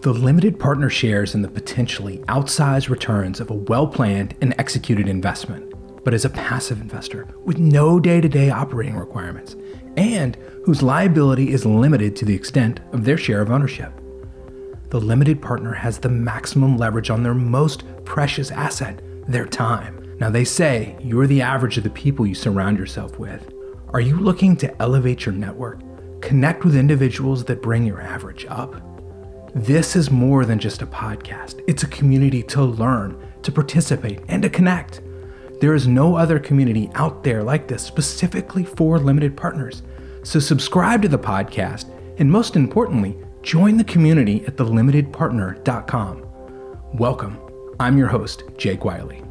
The limited partner shares in the potentially outsized returns of a well-planned and executed investment, but is a passive investor with no day-to-day operating requirements and whose liability is limited to the extent of their share of ownership. The limited partner has the maximum leverage on their most precious asset, their time. Now they say you're the average of the people you surround yourself with. Are you looking to elevate your network? Connect with individuals that bring your average up? This is more than just a podcast. It's a community to learn, to participate, and to connect. There is no other community out there like this specifically for limited partners. So subscribe to the podcast, and most importantly, join the community at thelimitedpartner.com. Welcome. I'm your host, Jake Wiley.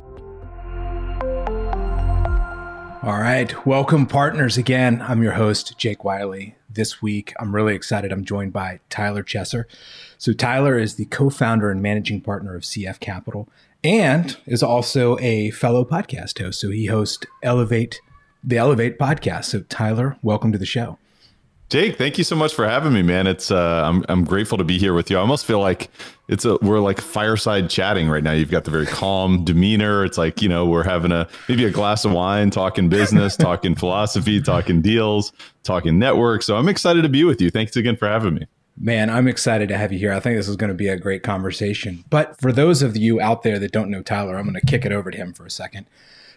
All right, welcome partners again. I'm your host, Jake Wiley. This week, I'm really excited. I'm joined by Tyler Chesser. So Tyler is the co-founder and managing partner of CF Capital and is also a fellow podcast host. So he hosts the Elevate podcast. So Tyler, welcome to the show. Jake, thank you so much for having me, man. It's I'm grateful to be here with you. I almost feel like we're like fireside chatting right now. You've got the very calm demeanor. It's like, we're having maybe a glass of wine, talking business, talking philosophy, talking deals, talking network. So I'm excited to be with you. Thanks again for having me. Man, I'm excited to have you here. I think this is going to be a great conversation. But for those of you out there that don't know Tyler, I'm going to kick it over to him for a second.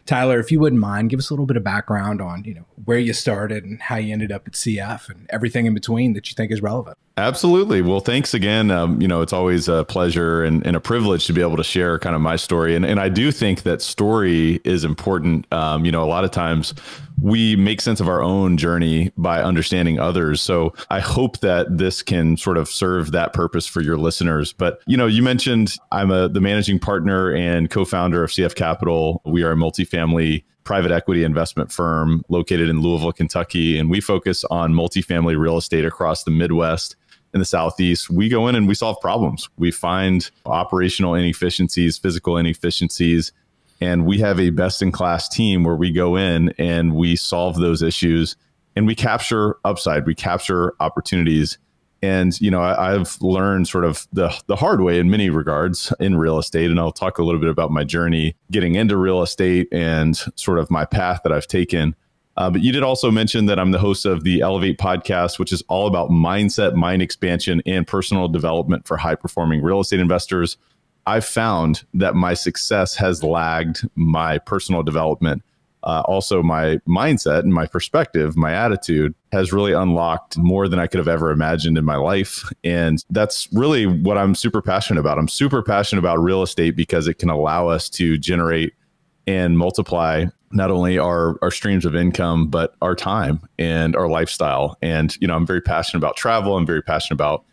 Tyler, if you wouldn't mind, give us a little bit of background on, where you started and how you ended up at CF and everything in between that you think is relevant. Absolutely. Well, thanks again. It's always a pleasure and a privilege to be able to share kind of my story. And I do think that story is important. A lot of times we make sense of our own journey by understanding others. So I hope that this can sort of serve that purpose for your listeners. But, you mentioned I'm the managing partner and co-founder of CF Capital. We are a multifamily private equity investment firm located in Louisville, Kentucky, and we focus on multifamily real estate across the Midwest and the Southeast. We go in and we solve problems. We find operational inefficiencies, physical inefficiencies, and we have a best-in-class team where we go in and we solve those issues and we capture upside, we capture opportunities. And, I've learned sort of the hard way in many regards in real estate. And I'll talk a little bit about my journey getting into real estate and sort of my path that I've taken. But you did also mention that I'm the host of the Elevate podcast, which is all about mindset, mind expansion, and personal development for high-performing real estate investors. I've found that my success has lagged my personal development. Also, my mindset and my perspective, my attitude has really unlocked more than I could have ever imagined in my life. And that's really what I'm super passionate about. I'm super passionate about real estate because it can allow us to generate and multiply not only our streams of income, but our time and our lifestyle. And, I'm very passionate about travel. I'm very passionate about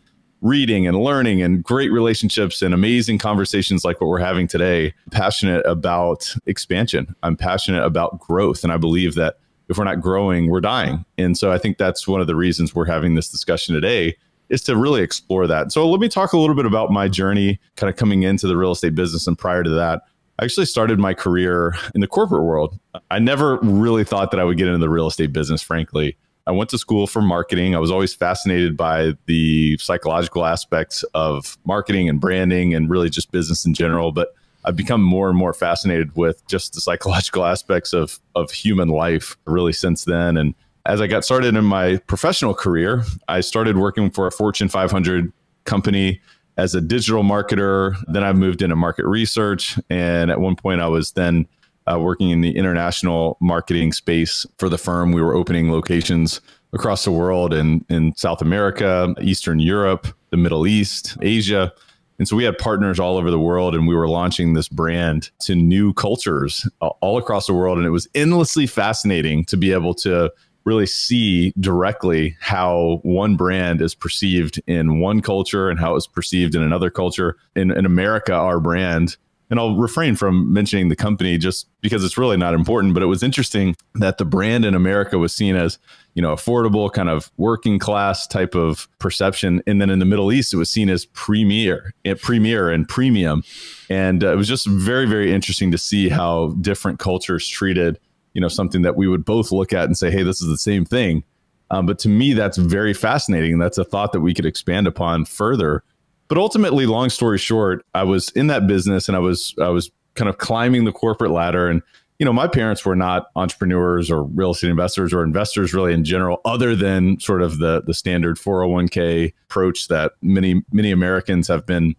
reading and learning and great relationships and amazing conversations like what we're having today. I'm passionate about expansion. I'm passionate about growth. And I believe that if we're not growing, we're dying. And so I think that's one of the reasons we're having this discussion today is to really explore that. So let me talk a little bit about my journey kind of coming into the real estate business. And prior to that, I actually started my career in the corporate world. I never really thought that I would get into the real estate business, frankly. I went to school for marketing. I was always fascinated by the psychological aspects of marketing and branding and really just business in general. But I've become more and more fascinated with just the psychological aspects of human life really since then. And as I got started in my professional career, I started working for a Fortune 500 company as a digital marketer. Then I moved into market research. And at one point I was then working in the international marketing space for the firm. We were opening locations across the world in South America, Eastern Europe, the Middle East, Asia. And so we had partners all over the world and we were launching this brand to new cultures all across the world. And it was endlessly fascinating to be able to really see directly how one brand is perceived in one culture and how it's perceived in another culture. In America, our brand, and I'll refrain from mentioning the company just because it's really not important, but it was interesting that the brand in America was seen as, affordable, kind of working class type of perception. And then in the Middle East, it was seen as premier and premium. And it was just very, very interesting to see how different cultures treated, something that we would both look at and say, hey, this is the same thing. But to me, that's very fascinating. And that's a thought that we could expand upon further. But ultimately, long story short, I was in that business and I was kind of climbing the corporate ladder. And, my parents were not entrepreneurs or real estate investors or investors really in general, other than sort of the standard 401k approach that many Americans have been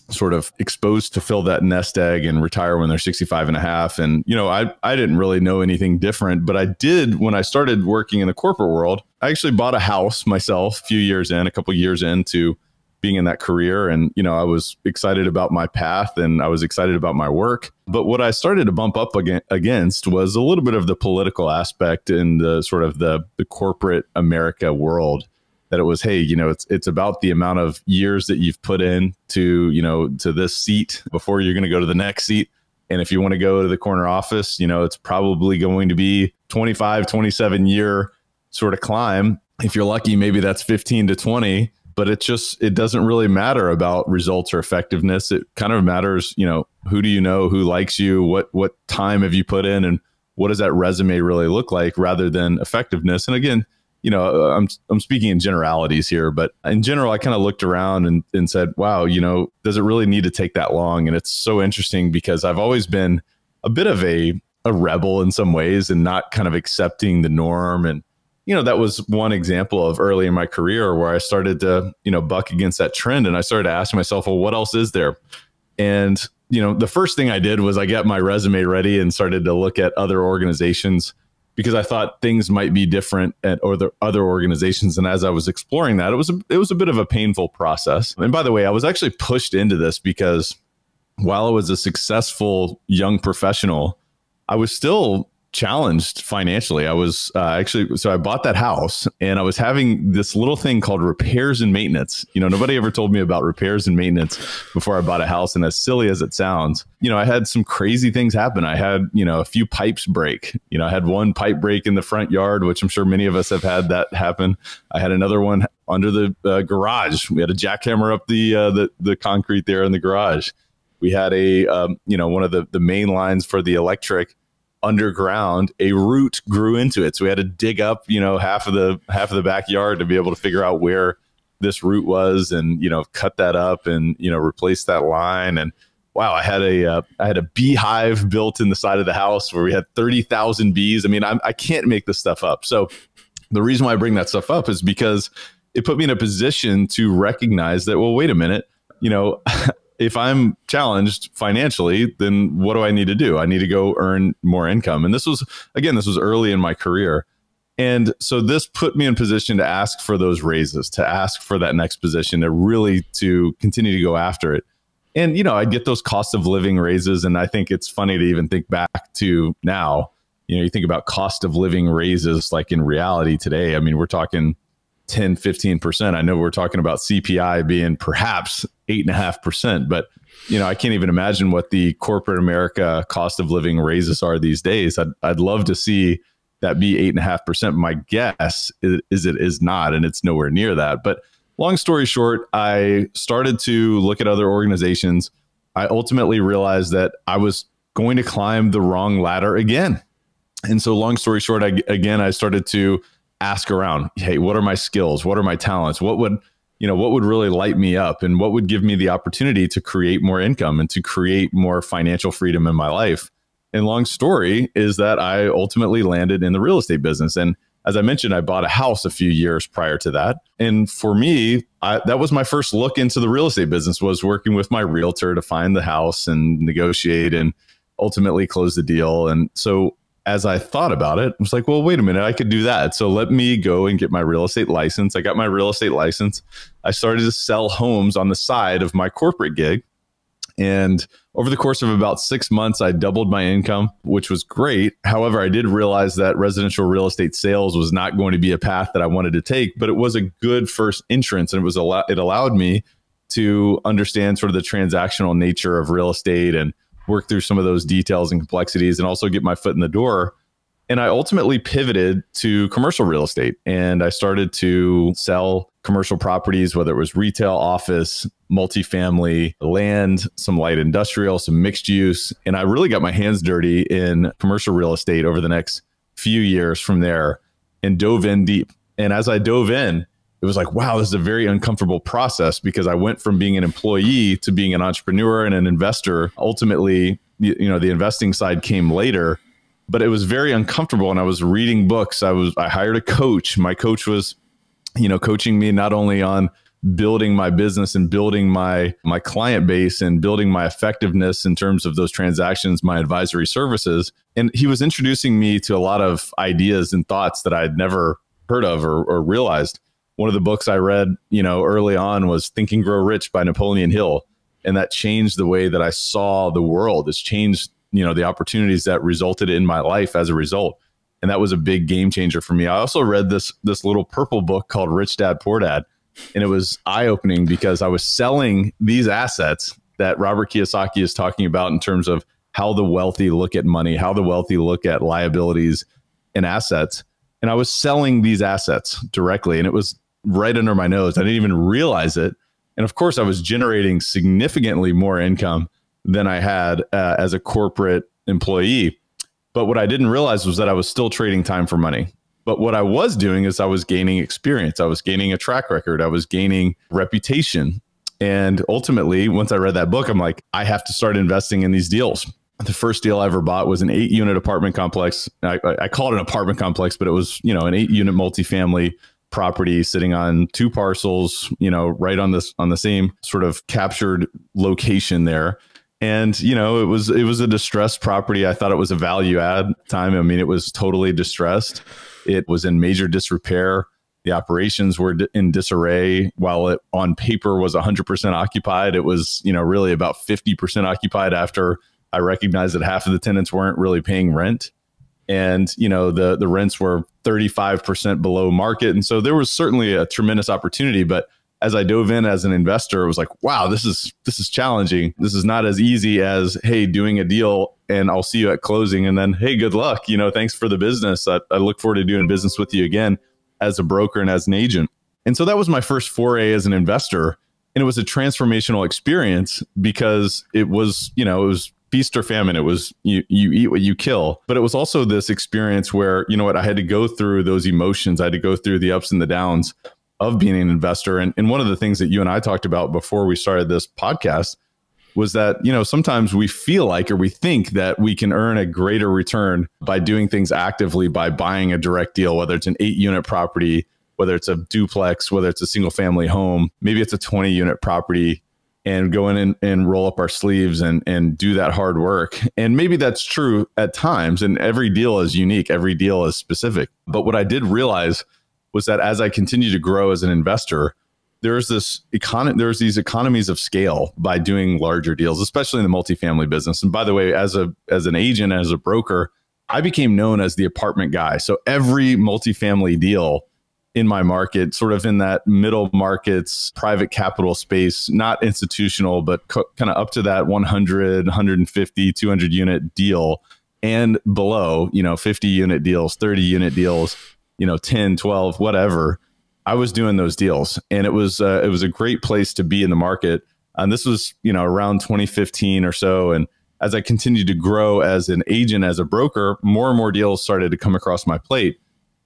sort of exposed to fill that nest egg and retire when they're 65 and a half. And, I didn't really know anything different, but I did when I started working in the corporate world. I actually bought a house myself a couple years into being in that career. And, I was excited about my path and I was excited about my work. But what I started to bump up against was a little bit of the political aspect in the sort of the corporate America world. That it was, hey, it's about the amount of years that you've put in to this seat before you're going to go to the next seat. And if you want to go to the corner office, it's probably going to be 25, 27 year sort of climb. If you're lucky, maybe that's 15 to 20, but it doesn't really matter about results or effectiveness. It kind of matters, who do you know, who likes you, what time have you put in, and what does that resume really look like rather than effectiveness. And again, I'm speaking in generalities here, but in general, I kind of looked around and said, wow, does it really need to take that long? And it's so interesting because I've always been a bit of a rebel in some ways and not kind of accepting the norm. And, that was one example of early in my career where I started to, buck against that trend. And I started to ask myself, well, what else is there? And, the first thing I did was I got my resume ready and started to look at other organizations because I thought things might be different at other organizations. And as I was exploring that, it was a bit of a painful process. And by the way, I was actually pushed into this because while I was a successful young professional, I was still challenged financially. I was so I bought that house and I was having this little thing called repairs and maintenance. Nobody ever told me about repairs and maintenance before I bought a house. And as silly as it sounds, I had some crazy things happen. I had, a few pipes break. I had one pipe break in the front yard, which I'm sure many of us have had that happen. I had another one under the garage. We had a jackhammer up the concrete there in the garage. We had one of the main lines for the electric underground, a root grew into it. So we had to dig up, half of the backyard to be able to figure out where this root was and, cut that up and, replace that line. And wow, I had a beehive built in the side of the house where we had 30,000 bees. I mean, I can't make this stuff up. So the reason why I bring that stuff up is because it put me in a position to recognize that, well, wait a minute, if I'm challenged financially, then what do I need to do? I need to go earn more income. And this was early in my career. And so this put me in position to ask for those raises, to ask for that next position, to continue to go after it. And, I'd get those cost of living raises. And I think it's funny to even think back to now, you think about cost of living raises, like in reality today. I mean, we're talking 10, 15%. I know we're talking about CPI being perhaps 8.5%, but I can't even imagine what the corporate America cost of living raises are these days. I'd love to see that be 8.5%. My guess is it is not, and it's nowhere near that. But long story short, I started to look at other organizations. I ultimately realized that I was going to climb the wrong ladder again. And so long story short, I started to ask around, hey, what are my skills? What are my talents? What would really light me up and what would give me the opportunity to create more income and to create more financial freedom in my life? And long story is that I ultimately landed in the real estate business. And as I mentioned, I bought a house a few years prior to that. And for me, that was my first look into the real estate business, was working with my realtor to find the house and negotiate and ultimately close the deal. And so as I thought about it, I was like, well, wait a minute, I could do that. So let me go and get my real estate license. I got my real estate license. I started to sell homes on the side of my corporate gig. And over the course of about 6 months, I doubled my income, which was great. However, I did realize that residential real estate sales was not going to be a path that I wanted to take, but it was a good first entrance. And it allowed me to understand sort of the transactional nature of real estate and work through some of those details and complexities and also get my foot in the door. And I ultimately pivoted to commercial real estate and I started to sell commercial properties, whether it was retail, office, multifamily, land, some light industrial, some mixed use. And I really got my hands dirty in commercial real estate over the next few years from there and dove in deep. And as I dove in, it was like, wow, this is a very uncomfortable process, because I went from being an employee to being an entrepreneur and an investor. Ultimately, the investing side came later, but it was very uncomfortable. And I was reading books. I hired a coach. My coach was, coaching me not only on building my business and building my client base and building my effectiveness in terms of those transactions, my advisory services. And he was introducing me to a lot of ideas and thoughts that I'd never heard of or realized. One of the books I read, early on was Think and Grow Rich by Napoleon Hill. And that changed the way that I saw the world. It's changed, the opportunities that resulted in my life as a result. And that was a big game changer for me. I also read this little purple book called Rich Dad, Poor Dad. And it was eye-opening because I was selling these assets that Robert Kiyosaki is talking about in terms of how the wealthy look at money, how the wealthy look at liabilities and assets. And I was selling these assets directly, and it was right under my nose. I didn't even realize it. And of course, I was generating significantly more income than I had as a corporate employee. But what I didn't realize was that I was still trading time for money. But what I was doing is I was gaining experience. I was gaining a track record. I was gaining reputation. And ultimately, once I read that book, I'm like, I have to start investing in these deals. The first deal I ever bought was an 8-unit apartment complex. I call it an apartment complex, but it was, an 8-unit multifamily property sitting on 2 parcels, right on the same sort of captured location there. And, it was a distressed property. I thought it was a value add time. I mean, it was totally distressed. It was in major disrepair. The operations were in disarray. While it on paper was 100% occupied, it was, really about 50% occupied after I recognized that half of the tenants weren't really paying rent. And, the rents were 35% below market. And so there was certainly a tremendous opportunity. But as I dove in as an investor, it was like, wow, this is challenging. This is not as easy as, hey, doing a deal and I'll see you at closing. And then, hey, good luck. Thanks for the business. I look forward to doing business with you again as a broker and as an agent. And so that was my first foray as an investor. And it was a transformational experience because it was feast or famine. It was you eat what you kill. But it was also this experience where, I had to go through those emotions. I had to go through the ups and the downs of being an investor. And one of the things that you and I talked about before we started this podcast was that, sometimes we feel like, or we think that we can earn a greater return by doing things actively, by buying a direct deal, whether it's an 8-unit property, whether it's a duplex, whether it's a single family home, maybe it's a 20-unit property, and go in and roll up our sleeves and do that hard work. And maybe that's true at times. And every deal is unique. Every deal is specific. But what I did realize was that as I continue to grow as an investor, there's these economies of scale by doing larger deals, especially in the multifamily business. And by the way, as an agent, as a broker, I became known as the apartment guy. So every multifamily deal in my market, sort of in that middle markets, private capital space, not institutional, but kind of up to that 100, 150, 200 unit deal and below, 50 unit deals, 30 unit deals, 10, 12, whatever. I was doing those deals, and it was a great place to be in the market. And this was, around 2015 or so. And as I continued to grow as an agent, as a broker, more and more deals started to come across my plate.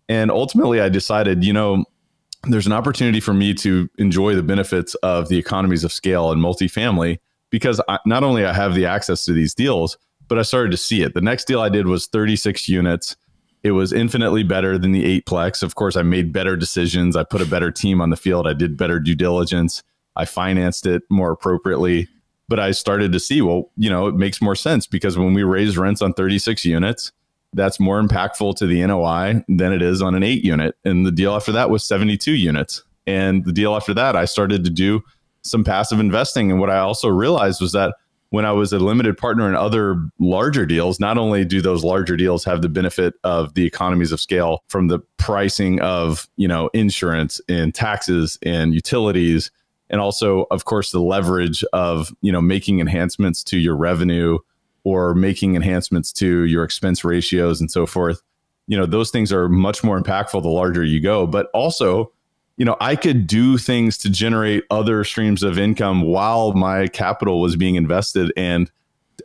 And ultimately I decided, there's an opportunity for me to enjoy the benefits of the economies of scale in multifamily, because not only I have the access to these deals, but I started to see it. The next deal I did was 36 units. It was infinitely better than the 8-plex. Of course, I made better decisions. I put a better team on the field. I did better due diligence. I financed it more appropriately. But I started to see, well, it makes more sense, because when we raise rents on 36 units, that's more impactful to the NOI than it is on an 8-unit. And the deal after that was 72 units. And the deal after that, I started to do some passive investing. And what I also realized was that when I was a limited partner in other larger deals, not only do those larger deals have the benefit of the economies of scale from the pricing of, insurance and taxes and utilities, and also, of course, the leverage of, making enhancements to your revenue or making enhancements to your expense ratios and so forth. Those things are much more impactful the larger you go. But also, I could do things to generate other streams of income while my capital was being invested and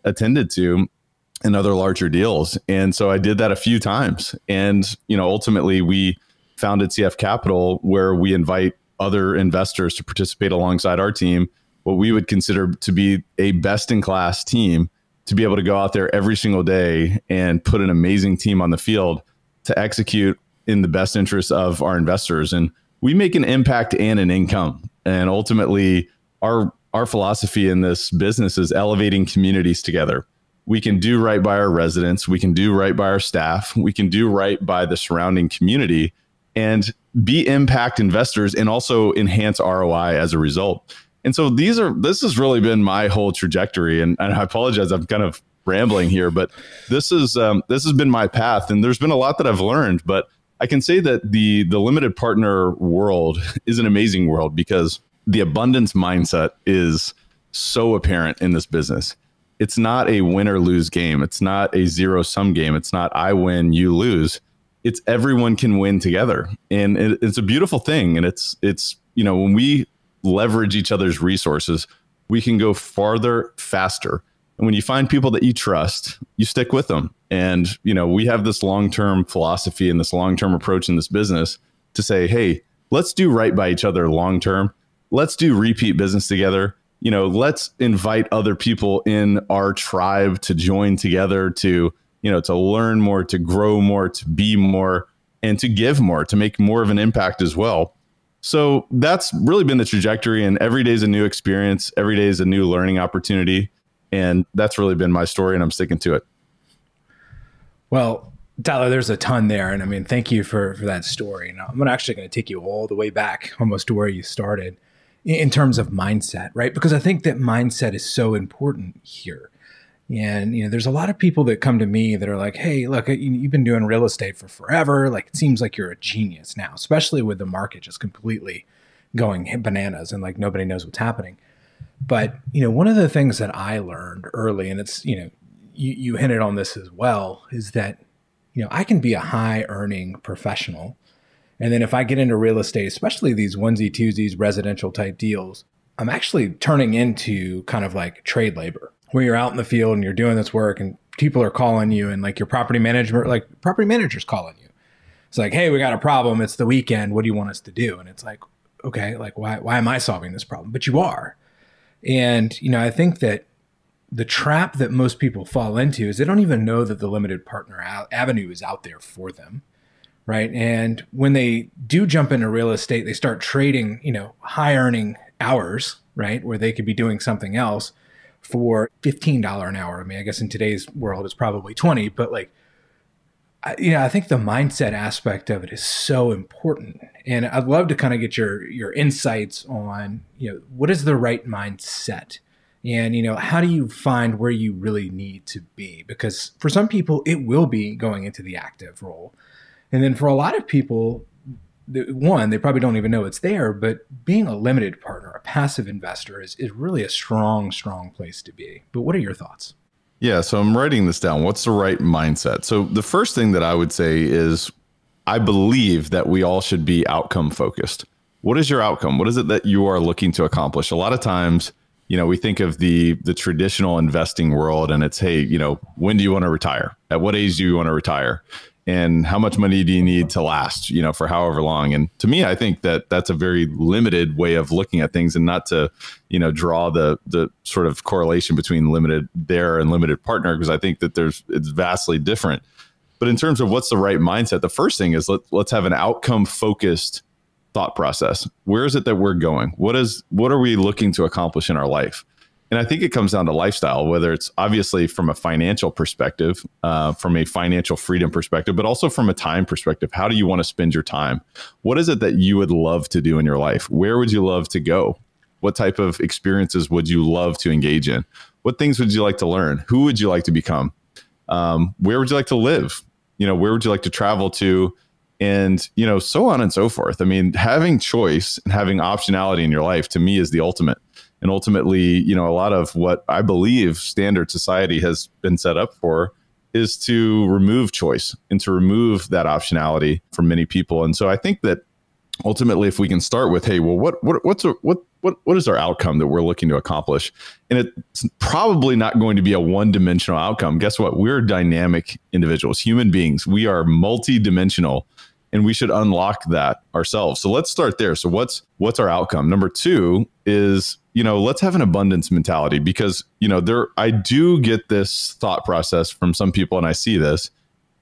attended to in other larger deals. And so I did that a few times. And, ultimately we founded CF Capital, where we invite other investors to participate alongside our team, what we would consider to be a best-in-class team, to be able to go out there every single day and put an amazing team on the field to execute in the best interest of our investors. And we make an impact and an income. And ultimately, our philosophy in this business is elevating communities together. We can do right by our residents. We can do right by our staff. We can do right by the surrounding community and be impact investors and also enhance ROI as a result. And so this has really been my whole trajectory. And I apologize, I'm kind of rambling here, but this has been my path. And there's been a lot that I've learned, but I can say that the limited partner world is an amazing world because the abundance mindset is so apparent in this business. It's not a win or lose game. It's not a zero sum game. It's not I win, you lose. It's everyone can win together. And it's a beautiful thing. And it's, when we leverage each other's resources, we can go farther, faster. And when you find people that you trust, you stick with them. And, we have this long-term philosophy and this long-term approach in this business to say, hey, let's do right by each other long-term. Let's do repeat business together. Let's invite other people in our tribe to join together to learn more, to grow more, to be more, and to give more, to make more of an impact as well. So that's really been the trajectory, and every day is a new experience. Every day is a new learning opportunity. And that's really been my story, and I'm sticking to it. Well, Tyler, there's a ton there. And I mean, thank you for that story. And I'm actually going to take you all the way back almost to where you started in terms of mindset, right? Because I think that mindset is so important here. And, there's a lot of people that come to me that are like, hey, look, you've been doing real estate for forever. Like, it seems like you're a genius now, especially with the market just completely going bananas and like nobody knows what's happening. But, one of the things that I learned early, and it's, you hinted on this as well, is that, I can be a high earning professional. And then if I get into real estate, especially these onesie twosies, residential type deals, I'm actually turning into kind of like trade labor, where you're out in the field and you're doing this work and people are calling you, and like your property manager's calling you. It's like, hey, we got a problem. It's the weekend. What do you want us to do? And it's like, okay, like why am I solving this problem? But you are. And, I think that the trap that most people fall into is they don't even know that the limited partner avenue is out there for them. Right. And when they do jump into real estate, they start trading, high earning hours, right, where they could be doing something else for $15 an hour. I mean, I guess in today's world, it's probably 20, but like, I think the mindset aspect of it is so important. And I'd love to kind of get your insights on, what is the right mindset? And, how do you find where you really need to be? Because for some people, it will be going into the active role. And then for a lot of people, one, they probably don't even know it's there, but being a limited partner, a passive investor is really a strong, strong place to be. But what are your thoughts? Yeah, so I'm writing this down. What's the right mindset? So the first thing that I would say is I believe that we all should be outcome focused. What is your outcome? What is it that you are looking to accomplish? A lot of times, we think of the traditional investing world and it's, hey, when do you want to retire? At what age do you want to retire? And how much money do you need to last, for however long? And to me, I think that that's a very limited way of looking at things, and not to, draw the sort of correlation between limited there and limited partner, because I think that it's vastly different. But in terms of what's the right mindset, the first thing is let's have an outcome focused thought process. Where is it that we're going? What are we looking to accomplish in our life? And I think it comes down to lifestyle, whether it's obviously from a financial perspective, from a financial freedom perspective, but also from a time perspective. How do you want to spend your time? What is it that you would love to do in your life? Where would you love to go? What type of experiences would you love to engage in? What things would you like to learn? Who would you like to become? Where would you like to live? Where would you like to travel to? And, so on and so forth. I mean, having choice and having optionality in your life, to me, is the ultimate. And ultimately, a lot of what I believe standard society has been set up for is to remove choice and to remove that optionality from many people. And so I think that ultimately, if we can start with, hey, well, what is our outcome that we're looking to accomplish? And it's probably not going to be a one-dimensional outcome. Guess what? We're dynamic individuals, human beings. We are multi-dimensional. and we should unlock that ourselves. So let's start there. So what's our outcome? Number two is, let's have an abundance mentality, because, I do get this thought process from some people, and I see this.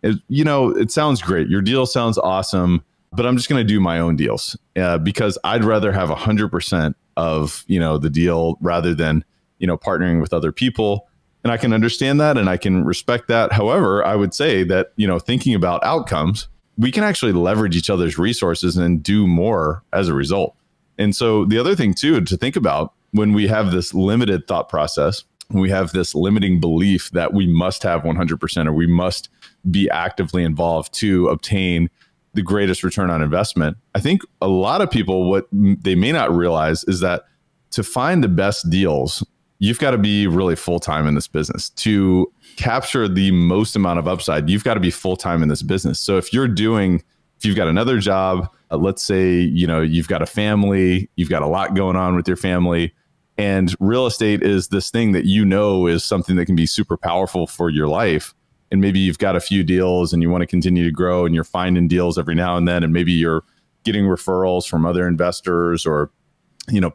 It sounds great. Your deal sounds awesome, but I'm just going to do my own deals because I'd rather have 100% of, the deal rather than, partnering with other people. And I can understand that and I can respect that. However, I would say that, thinking about outcomes, we can actually leverage each other's resources and do more as a result. And so the other thing too, to think about when we have this limited thought process, when we have this limiting belief that we must have 100% or we must be actively involved to obtain the greatest return on investment. I think a lot of people, what they may not realize is that to find the best deals, you've got to be really full-time in this business. To capture the most amount of upside, you've got to be full-time in this business. So if you've got another job, let's say, you've got a family, you've got a lot going on with your family, and real estate is this thing that is something that can be super powerful for your life. And maybe you've got a few deals and you want to continue to grow and you're finding deals every now and then. And maybe you're getting referrals from other investors, or,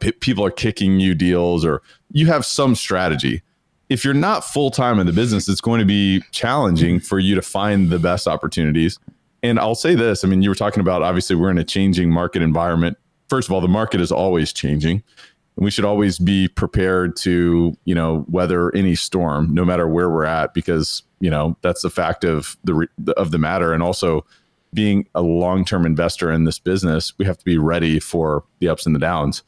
people are kicking you deals, or you have some strategy. If you're not full-time in the business, it's going to be challenging for you to find the best opportunities. And I'll say this, you were talking about, obviously we're in a changing market environment. First of all, the market is always changing. And we should always be prepared to, weather any storm, no matter where we're at, because, that's the fact of the matter. And also being a long-term investor in this business, we have to be ready for the ups and the downs.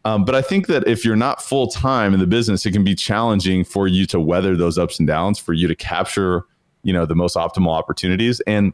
But I think that if you're not full-time in the business, it can be challenging for you to weather those ups and downs, for you to capture, the most optimal opportunities. And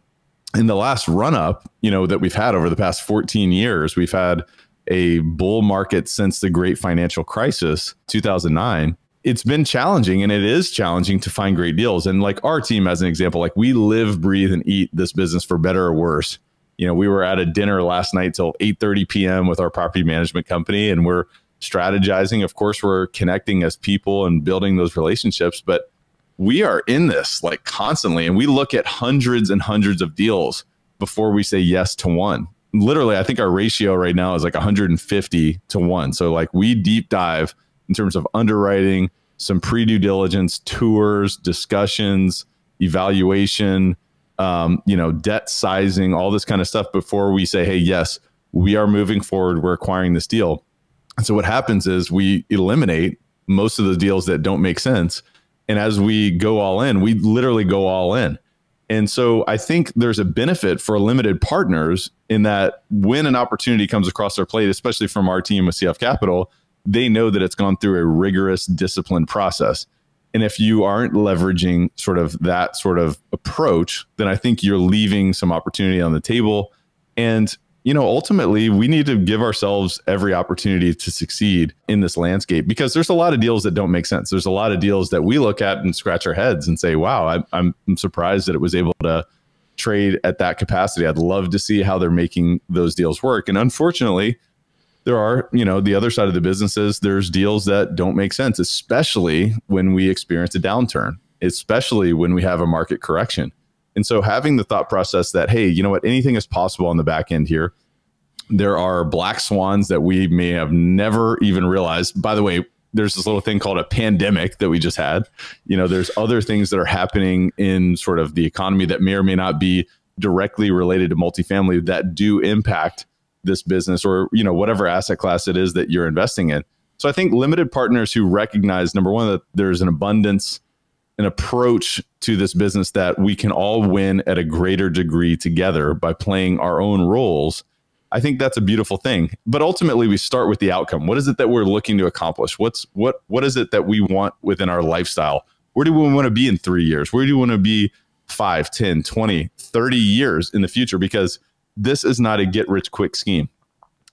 in the last run-up, that we've had over the past 14 years, we've had a bull market since the great financial crisis, 2009. It's been challenging, and it is challenging to find great deals. And like our team, as an example, like we live, breathe, and eat this business for better or worse. We were at a dinner last night till 8:30 p.m. with our property management company, and we're strategizing. Of course, we're connecting as people and building those relationships, but we are in this like constantly, and we look at hundreds and hundreds of deals before we say yes to one. Literally, I think our ratio right now is like 150 to 1. So like we deep dive in terms of underwriting, some pre-due diligence, tours, discussions, evaluation, debt sizing, all this kind of stuff before we say, hey, yes, we are moving forward. We're acquiring this deal. And so what happens is we eliminate most of the deals that don't make sense. And as we go all in, we literally go all in. And so I think there's a benefit for limited partners in that when an opportunity comes across their plate, especially from our team with CF Capital, they know that it's gone through a rigorous, disciplined process. And if you aren't leveraging that sort of approach, then I think you're leaving some opportunity on the table. And, ultimately, we need to give ourselves every opportunity to succeed in this landscape, because there's a lot of deals that don't make sense. There's a lot of deals that we look at and scratch our heads and say, wow, I'm surprised that it was able to trade at that capacity. I'd love to see how they're making those deals work. And unfortunately, there are, the other side of the businesses, there's deals that don't make sense, especially when we experience a downturn, especially when we have a market correction. And so having the thought process that, hey, you know what, anything is possible on the back end here. There are black swans that we may have never even realized. By the way, there's this little thing called a pandemic that we just had. There's other things that are happening in sort of the economy that may or may not be directly related to multifamily that do impact this business or, whatever asset class it is that you're investing in. So I think limited partners who recognize, number one, that there's an abundance, an approach to this business that we can all win at a greater degree together by playing our own roles. I think that's a beautiful thing. But ultimately, we start with the outcome. What is it that we're looking to accomplish? What is it that we want within our lifestyle? Where do we want to be in 3 years? Where do you want to be 5, 10, 20, 30 years in the future? Because this is not a get-rich-quick scheme.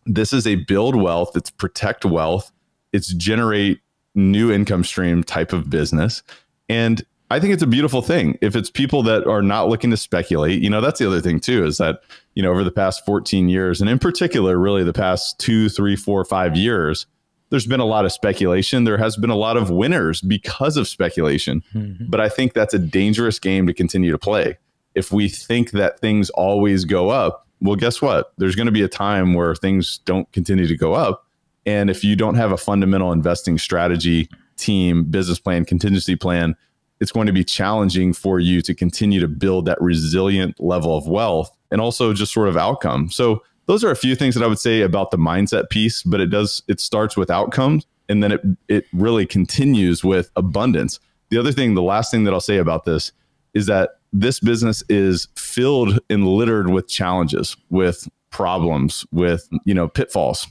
This is a build wealth. It's protect wealth. It's generate new income stream type of business. And I think it's a beautiful thing. If it's people that are not looking to speculate, that's the other thing too, is that, over the past 14 years, and in particular, really the past 2, 3, 4, 5 years, there's been a lot of speculation. There has been a lot of winners because of speculation. Mm-hmm. But I think that's a dangerous game to continue to play. If we think that things always go up, Well, guess what? There's going to be a time where things don't continue to go up. And if you don't have a fundamental investing strategy, team, business plan, contingency plan, it's going to be challenging for you to continue to build that resilient level of wealth and also just sort of outcome. So those are a few things that I would say about the mindset piece, but it starts with outcomes, and then it really continues with abundance. The last thing that I'll say about this is that this business is filled and littered with challenges, with problems, with, pitfalls.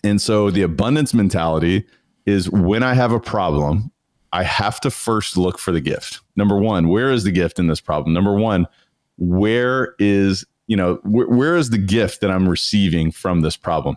And so the abundance mentality is when I have a problem, I have to first look for the gift. Number one, where is the gift in this problem? Number one, where is the gift that I'm receiving from this problem?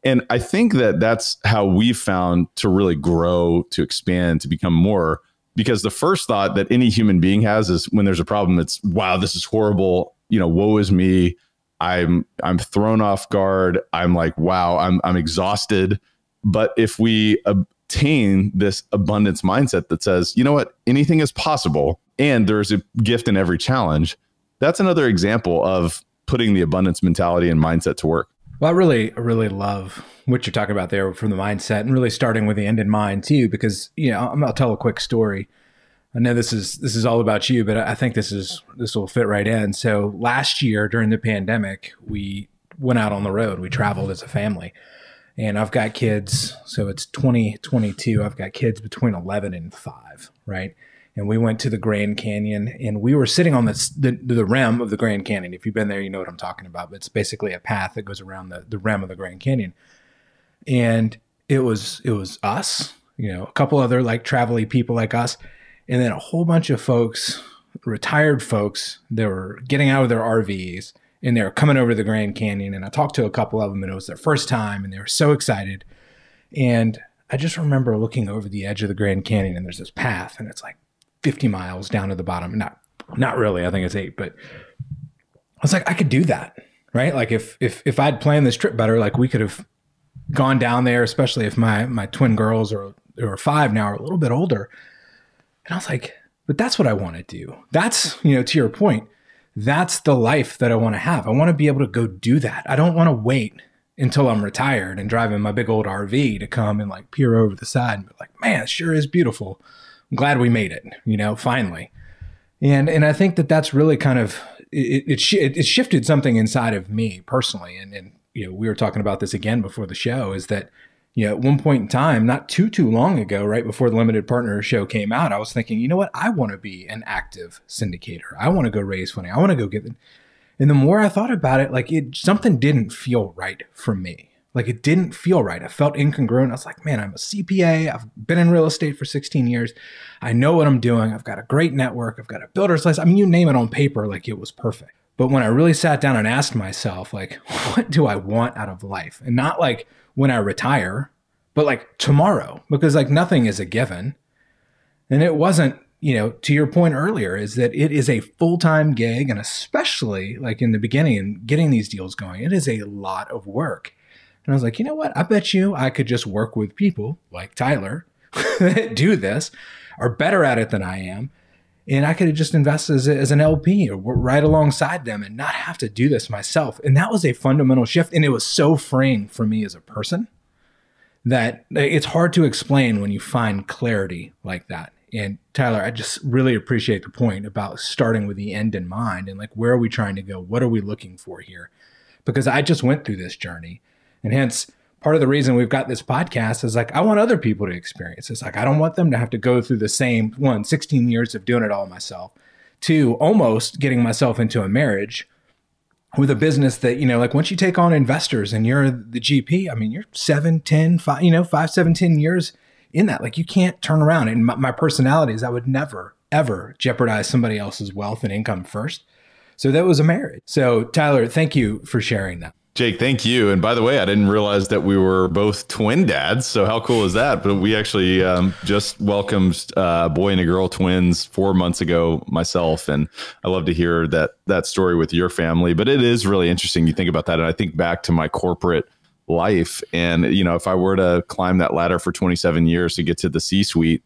And I think that that's how we've found to really grow, to expand, to become more, because the first thought that any human being has is when there's a problem, it's, wow, this is horrible. Woe is me. I'm thrown off guard. I'm like, wow, I'm exhausted. But if we obtain this abundance mindset that says, you know what, anything is possible and there's a gift in every challenge, that's another example of putting the abundance mentality and mindset to work. Well, I really love what you're talking about there from the mindset, and really starting with the end in mind too, because, I'll tell a quick story. I know this is all about you, but I think this will fit right in. So last year during the pandemic, we went out on the road. We traveled as a family, and I've got kids. So it's 2022. I've got kids between 11 and 5, right? And we went to the Grand Canyon, and we were sitting on the rim of the Grand Canyon. If you've been there, you know what I'm talking about. But it's basically a path that goes around the rim of the Grand Canyon. And it was us, a couple other like travel-y people like us, and then a whole bunch of folks, retired folks, that were getting out of their RVs, and they were coming over to the Grand Canyon. And I talked to a couple of them, and it was their first time, and they were so excited. And I just remember looking over the edge of the Grand Canyon, and there's this path, and it's like 50 miles down to the bottom. Not really. I think it's 8, but I was like, I could do that, right? Like if I'd planned this trip better, like we could have gone down there, especially if my twin girls are 5 now, are a little bit older. And I was like, but that's what I want to do. That's, to your point, that's the life that I want to have. I want to be able to go do that. I don't want to wait until I'm retired and driving my big old RV to come and like peer over the side and be like, man, it sure is beautiful. I'm glad we made it, finally. And I think that that's really kind of, it shifted something inside of me personally. And we were talking about this again before the show, is that, at one point in time, not too long ago, right before the Limited Partner show came out, I was thinking, you know what, I want to be an active syndicator. I want to go raise funding. I want to go get it. And the more I thought about it, like something didn't feel right for me. Like it didn't feel right. I felt incongruent. I was like, man, I'm a CPA. I've been in real estate for 16 years. I know what I'm doing. I've got a great network. I've got a builder's license. I mean, you name it on paper, like it was perfect. But when I really sat down and asked myself, like, what do I want out of life? And not like when I retire, but like tomorrow, because like nothing is a given. And it wasn't, to your point earlier, is that it is a full-time gig. And especially like in the beginning and getting these deals going, it is a lot of work. And I was like, you know what? I bet you I could just work with people like Tyler that do this, are better at it than I am. And I could have just invested as an LP or right alongside them and not have to do this myself. And that was a fundamental shift. And it was so freeing for me as a person that it's hard to explain when you find clarity like that. And Tyler, I just really appreciate the point about starting with the end in mind and like, where are we trying to go? What are we looking for here? Because I just went through this journey. And hence, part of the reason we've got this podcast is like, I want other people to experience. It's like, I don't want them to have to go through the same 16 years of doing it all myself, 2, almost getting myself into a marriage with a business that, like once you take on investors and you're the GP, I mean, you're 7, 10, 5, 7, 10 years in that. Like you can't turn around. And my personality is I would never, ever jeopardize somebody else's wealth and income first. So that was a marriage. So Tyler, thank you for sharing that. Jake, thank you. And by the way, I didn't realize that we were both twin dads. So how cool is that? But we actually just welcomed a boy and a girl twins 4 months ago myself. And I love to hear that story with your family. But it is really interesting. You think about that. And I think back to my corporate life. And, if I were to climb that ladder for 27 years to get to the C-suite,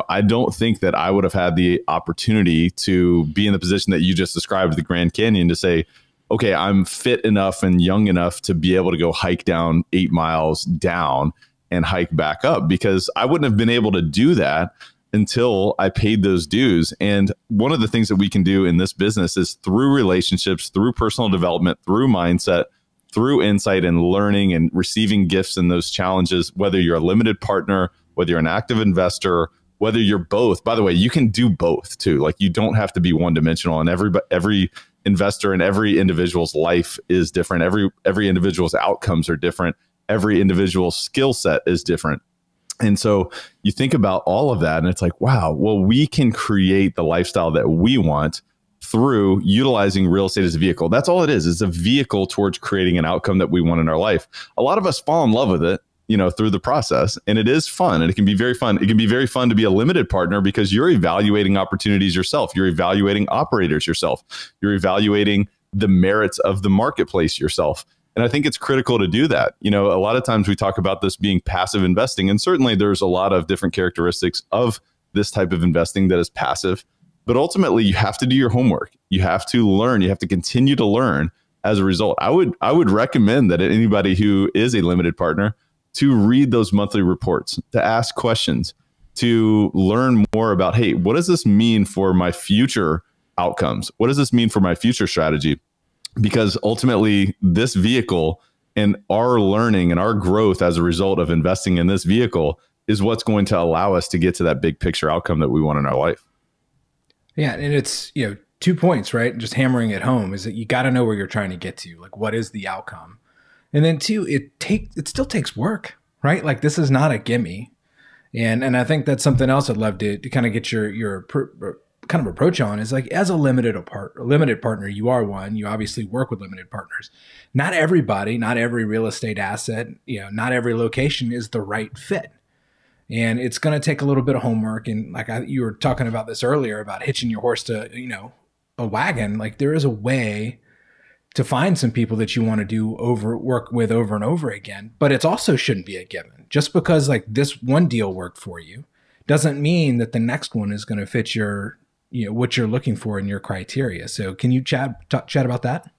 I don't think that I would have had the opportunity to be in the position that you just described, the Grand Canyon, to say, okay, I'm fit enough and young enough to be able to go hike down 8 miles down and hike back up, because I wouldn't have been able to do that until I paid those dues. And one of the things that we can do in this business is through relationships, through personal development, through mindset, through insight and learning and receiving gifts in those challenges, whether you're a limited partner, whether you're an active investor, whether you're both. By the way, you can do both too. Like, you don't have to be one dimensional, and every investor and every individual's life is different. Every individual's outcomes are different. Every individual's skill set is different. And so you think about all of that and it's like, wow, well, we can create the lifestyle that we want through utilizing real estate as a vehicle. That's all it is. It's a vehicle towards creating an outcome that we want in our life. A lot of us fall in love with it, through the process, and it is fun, and it can be very fun. It can be very fun to be a limited partner because you're evaluating opportunities yourself. You're evaluating operators yourself. You're evaluating the merits of the marketplace yourself. And I think it's critical to do that. A lot of times we talk about this being passive investing, and certainly there's a lot of different characteristics of this type of investing that is passive. But ultimately, you have to do your homework. You have to learn. You have to continue to learn as a result. I would recommend that anybody who is a limited partner to read those monthly reports, to ask questions, to learn more about, hey, what does this mean for my future outcomes? What does this mean for my future strategy? Because ultimately, this vehicle and our learning and our growth as a result of investing in this vehicle is what's going to allow us to get to that big picture outcome that we want in our life. Yeah. And it's, 2 points, right? Just hammering it home is that you got to know where you're trying to get to. Like, what is the outcome? And then 2, it still takes work, right? Like, this is not a gimme. And I think that's something else I'd love to kind of get your kind of approach on is like, as a limited partner, you are one, you obviously work with limited partners. Not everybody, not every real estate asset, not every location is the right fit. And it's going to take a little bit of homework. And like you were talking about this earlier about hitching your horse to, a wagon. Like, there is a way to find some people that you want to work with over and over again, but it also shouldn't be a given. Just because like this one deal worked for you doesn't mean that the next one is going to fit your, what you're looking for in your criteria. So can you chat about that?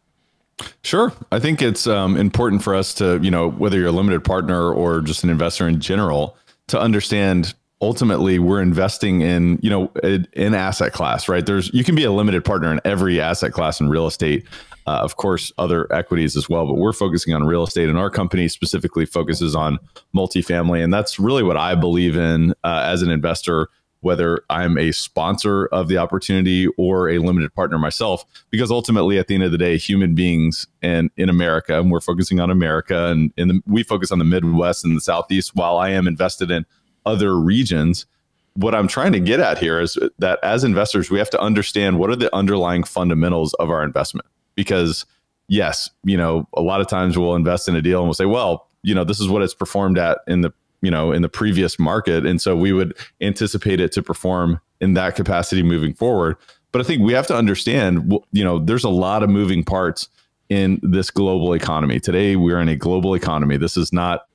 Sure. I think it's important for us to, whether you're a limited partner or just an investor in general, to understand ultimately we're investing in, an asset class, right? You can be a limited partner in every asset class in real estate. Of course, other equities as well, but we're focusing on real estate, and our company specifically focuses on multifamily. And that's really what I believe in as an investor, whether I'm a sponsor of the opportunity or a limited partner myself, because ultimately at the end of the day, human beings in America, and we're focusing on America, and we focus on the Midwest and the Southeast, while I am invested in other regions. What I'm trying to get at here is that as investors, we have to understand what are the underlying fundamentals of our investment. Because yes, a lot of times we'll invest in a deal and we'll say, well, this is what it's performed at in the previous market. And so we would anticipate it to perform in that capacity moving forward. But I think we have to understand, there's a lot of moving parts in this global economy. Today, we're in a global economy.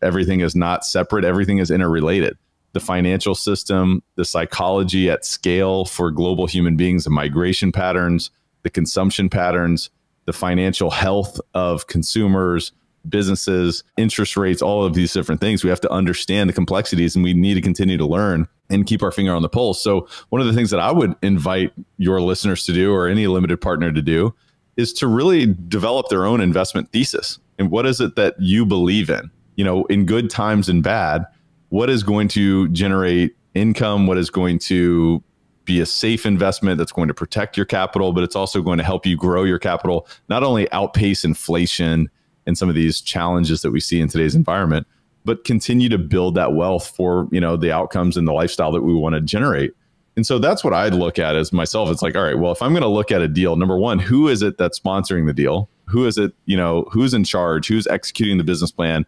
Everything is not separate. Everything is interrelated. The financial system, the psychology at scale for global human beings, the migration patterns, the consumption patterns, the financial health of consumers, businesses, interest rates, all of these different things. We have to understand the complexities, and we need to continue to learn and keep our finger on the pulse. So one of the things that I would invite your listeners to do, or any limited partner to do, is to really develop their own investment thesis. And what is it that you believe in good times and bad? What is going to generate income? What is going to be a safe investment that's going to protect your capital, but it's also going to help you grow your capital, not only outpace inflation and some of these challenges that we see in today's environment, but continue to build that wealth for, the outcomes and the lifestyle that we want to generate. And so that's what I'd look at as myself. It's like, all right, well, if I'm going to look at a deal, number one, who is it that's sponsoring the deal? Who is it, who's in charge? Who's executing the business plan?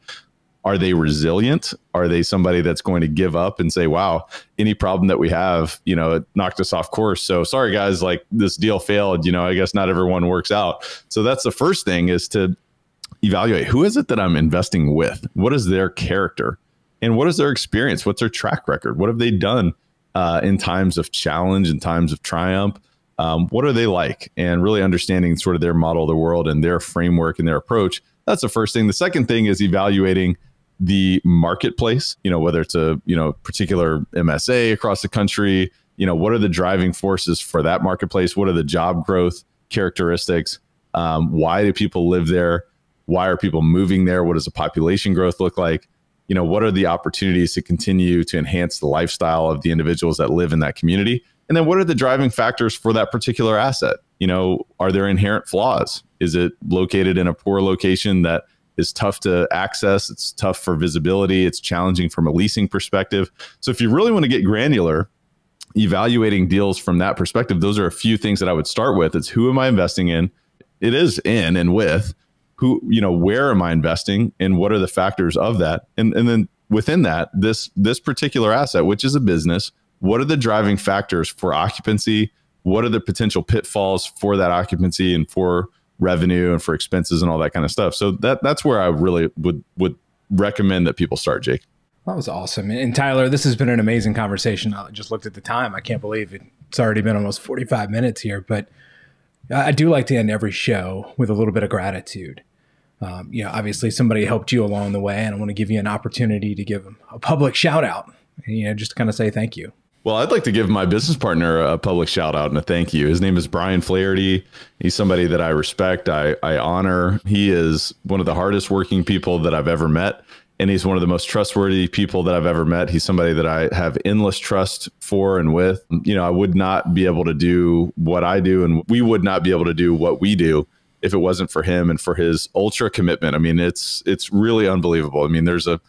Are they resilient? Are they somebody that's going to give up and say, wow, any problem that we have, it knocked us off course. So sorry, guys, like this deal failed. I guess not everyone works out. So that's the first thing, is to evaluate who is it that I'm investing with? What is their character? And what is their experience? What's their track record? What have they done in times of challenge and times of triumph? What are they like? And really understanding sort of their model of the world and their framework and their approach. That's the first thing. The second thing is evaluating the marketplace, whether it's a, particular MSA across the country, what are the driving forces for that marketplace? What are the job growth characteristics? Why do people live there? Why are people moving there? What does the population growth look like? What are the opportunities to continue to enhance the lifestyle of the individuals that live in that community? And then what are the driving factors for that particular asset? Are there inherent flaws? Is it located in a poor location that is tough to access? It's tough for visibility. It's challenging from a leasing perspective. So if you really want to get granular, evaluating deals from that perspective, those are a few things that I would start with. It's who am I investing in? It is in and with who, where am I investing and what are the factors of that? And then within that, this particular asset, which is a business, what are the driving factors for occupancy? What are the potential pitfalls for that occupancy and for revenue and for expenses and all that kind of stuff? So that's where I really would recommend that people start, Jake. That was awesome. And Tyler, this has been an amazing conversation. I just looked at the time. I can't believe it's already been almost 45 minutes here, but I do like to end every show with a little bit of gratitude. Obviously somebody helped you along the way, and I want to give you an opportunity to give them a public shout out, just to kind of say thank you. Well, I'd like to give my business partner a public shout out and a thank you. His name is Brian Flaherty. He's somebody that I respect. I honor. He is one of the hardest working people that I've ever met. And he's one of the most trustworthy people that I've ever met. He's somebody that I have endless trust for and with. I would not be able to do what I do, and we would not be able to do what we do if it wasn't for him and for his ultra commitment. I mean, it's really unbelievable. I mean, there's a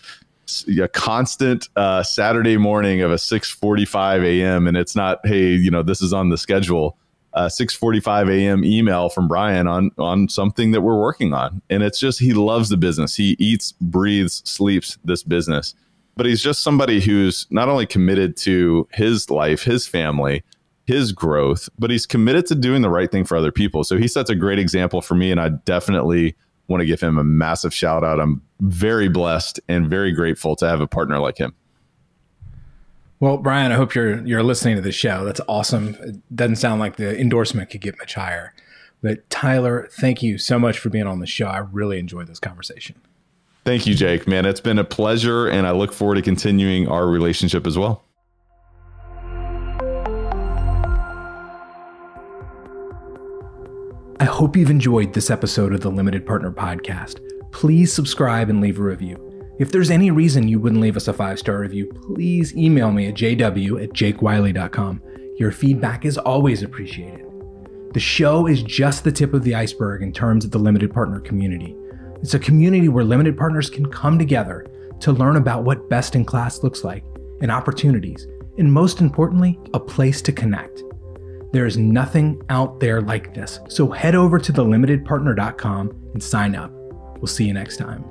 constant Saturday morning of a 6:45 a.m. and it's not, hey, this is on the schedule. 6:45 a.m. email from Brian on something that we're working on. And it's just, he loves the business. He eats, breathes, sleeps this business. But he's just somebody who's not only committed to his life, his family, his growth, but he's committed to doing the right thing for other people. So he sets a great example for me, and I definitely want to give him a massive shout out. I'm very blessed and very grateful to have a partner like him. Well, Brian, I hope you're listening to the show. That's awesome. It doesn't sound like the endorsement could get much higher. But Tyler, thank you so much for being on the show. I really enjoyed this conversation. Thank you, Jake. Man, it's been a pleasure, and I look forward to continuing our relationship as well. I hope you've enjoyed this episode of the Limited Partner Podcast. Please subscribe and leave a review. If there's any reason you wouldn't leave us a 5-star review, please email me at jw@jakewiley.com. Your feedback is always appreciated. The show is just the tip of the iceberg in terms of the limited partner community. It's a community where limited partners can come together to learn about what best in class looks like and opportunities, and most importantly, a place to connect. There is nothing out there like this, so head over to thelimitedpartner.com and sign up. We'll see you next time.